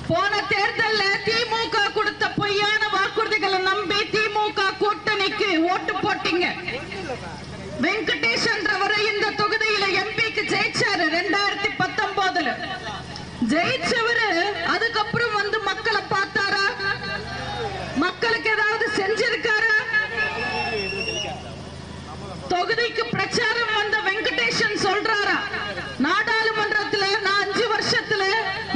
போன தேர்தலில் திமுக கொடுத்த பொய்யான வாக்குறுதிகளை நம்பி திமுக கூட்டணிக்கு ஓட்டு போட்டீங்க. வெங்கடேஷ் என்றவரை இந்த தொகுதியில எம்பிக்கு ஜெயிச்சாரு 2019. ஜெயிச்சவரு அதுக்கப்புறம் வந்து மக்களை பார்த்தாரா? மக்களுக்கு ஏதாவது செஞ்சிருக்காரா? தொகுதிக்கு பிரச்சாரம் வந்த வெங்கடேஷன் சொல்றாரா, நாடாளுமன்றத்தில் நான் 5 வருஷத்துல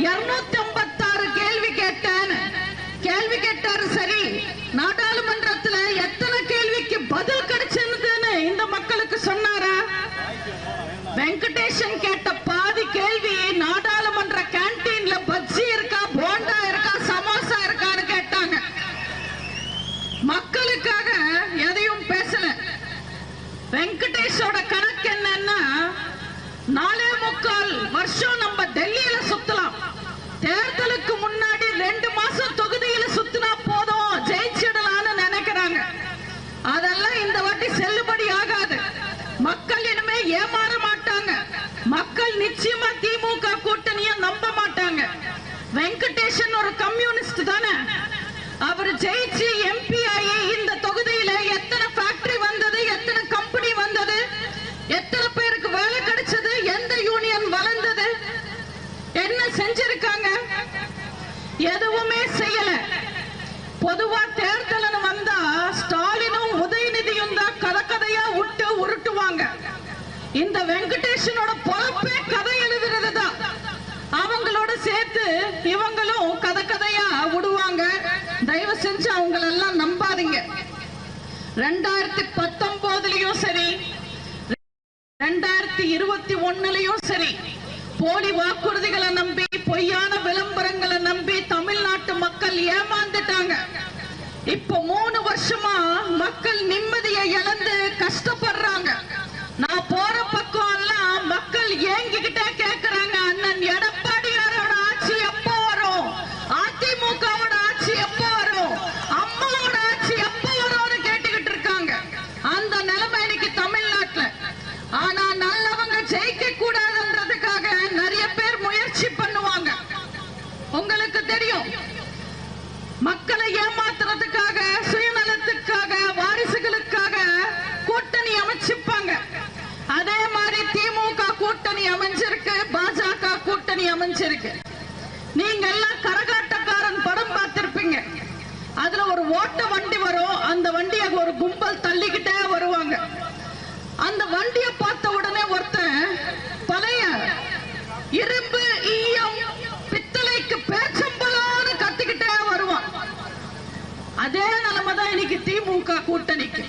256 கேள்வி கேட்டேன். கேள்வி கேட்டாரு சரி, நாடாளுமன்றத்தில் எத்தனை கேள்விக்கு பதில் கிடைச்சதுன்னு இந்த மக்களுக்கு சொன்னாரா? வெங்கடேஷன் கேட்ட பாதி கேள்வி நாடாளுமன்ற கேண்டீன்ல பஜ்ஜி இருக்கா, போண்டா இருக்கா, சமோசா இருக்கான்னு கேட்டாங்க. மக்களுக்காக எதையும் பேசல. வெங்கடேஷோட கணக்கு என்னன்னா, 4.25 வருஷம் நம்ம டெல்லியில சுத்தலாம், தேர்தலுக்கு முன்னாடி 2 மாசம் தொகுதியில சுத்தினா போதும் ஜெயிச்சிடலாம்னு நினைக்கிறாங்க. அதெல்லாம் இந்த வாட்டி செல்லுபடி ஆகாது. மக்கள் இனிமே ஏமாற மாட்டாங்க. மக்கள் நிச்சயமா திமுக கூட்டணியை நம்ப மாட்டாங்க. வெங்கடேஷன் ஒரு கம்யூனிஸ்ட் தானே. அவர் ஜெயிச்சு எம்பி ஆகி இந்த தொகுதியில எத்தனை ஃபேக்டரி வந்தது, எத்தனை கம்பெனி வந்தது, எத்தனை பேருக்கு வேலை கிடைச்சது, எந்த யூனியன் வளர்ந்தது, என்ன செஞ்சிருக்காங்க? எதுவுமே செய்யல. பொதுவா தேர்தல் வந்தா ஸ்டாலினும் உதயநிதியும் தான் கதையா விட்டு உருட்டுவாங்க. இந்த வெங்கடேஷனோட பொழப்பே கதை எழுதுறது தான். அவங்களோட சேர்த்து இவங்களும் கதையா விடுவாங்க. தயவு செஞ்சு அவங்களெல்லாம் நம்பாதீங்க. 2019லயும் சரி, 2021லயும் சரி, போலி வாக்குறுதிகளை நம்பி, பொய்யான விளம்பரங்களை நம்பி தமிழ்நாட்டு மக்கள் ஏமாந்துட்டாங்க. இப்ப 3 வருஷமா மக்கள் நிம்மதியை இழந்து கஷ்டப்படுறாங்க. நான் போற பக்கம் எல்லாம் மக்கள் ஏங்கிக்கிட்டே கேட்கிறாங்க, அண்ணன் எடப்பாடியாரோட ஆட்சி எப்போ வரும், அதிமுகவோட ஆட்சி எப்போ வரும், அம்மாவோட ஆட்சி எப்போ வரும்னு கேட்டுக்கிட்டு இருக்காங்க. அந்த நிலைமை இன்னைக்கு தமிழ்நாட்டுல. ஆனா நல்லவங்க ஜெயிக்க கூடாதுன்றதுக்காக நிறைய பேர் முயற்சி பண்ணுவாங்க. உங்களுக்கு தெரியும், மக்களை ஏமாத்துறதுக்காக, சுயநலத்துக்காக, வாரிசுகளுக்காக கூட்டணி அமைச்சுப்பாங்க. அதே மாதிரி திமுக கூட்டணி அமைஞ்சிருக்கு, பாஜக கூட்டணி அமைஞ்சிருக்கு. நீங்க எல்லாம் கரகாட்டக்காரன் படம் பார்த்திருப்பீங்க. அதுல ஒரு ஓட்ட வண்டி வரும், அந்த வண்டியை ஒரு கும்பல் தள்ளிக்கிட்டே வருவாங்க. அந்த வண்டியை பார்த்த உடனே ஒருத்தன் பழைய இரும்பு, ஈயம், பித்தளைக்கு பேச்சம்பலான்னு கத்திக்கிட்டே வருவான். அதே நிலைமைதான் இன்னைக்கு திமுக கூட்டணிக்கு.